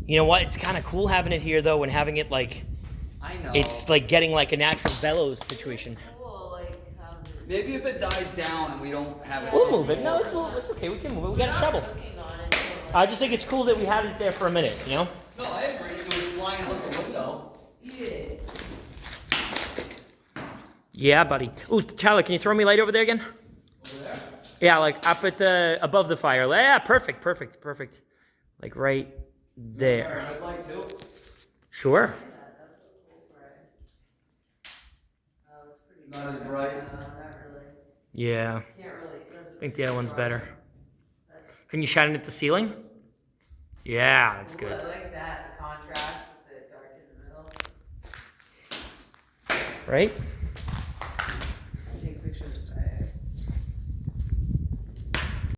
You know what? It's kind of cool having it here though, and having it like. I know. It's like getting like a natural bellows situation. Cool, like, Maybe if it dies down and we don't have it. We'll move it. No, it's okay. We can move it. We got a shovel. I just think it's cool that we had it there for a minute, you know? No, I agree. It was flying out the window. Yeah. Yeah, buddy. Ooh, Tyler, can you throw me light over there again? Over there? Yeah, like up at the above the fire. Yeah, perfect. Like right there. I'd like to. Sure. Not as bright. Yeah. I think the other one's better. Can you shine it at the ceiling? Yeah, that's good. I like that, the contrast with the dark in the middle. Right?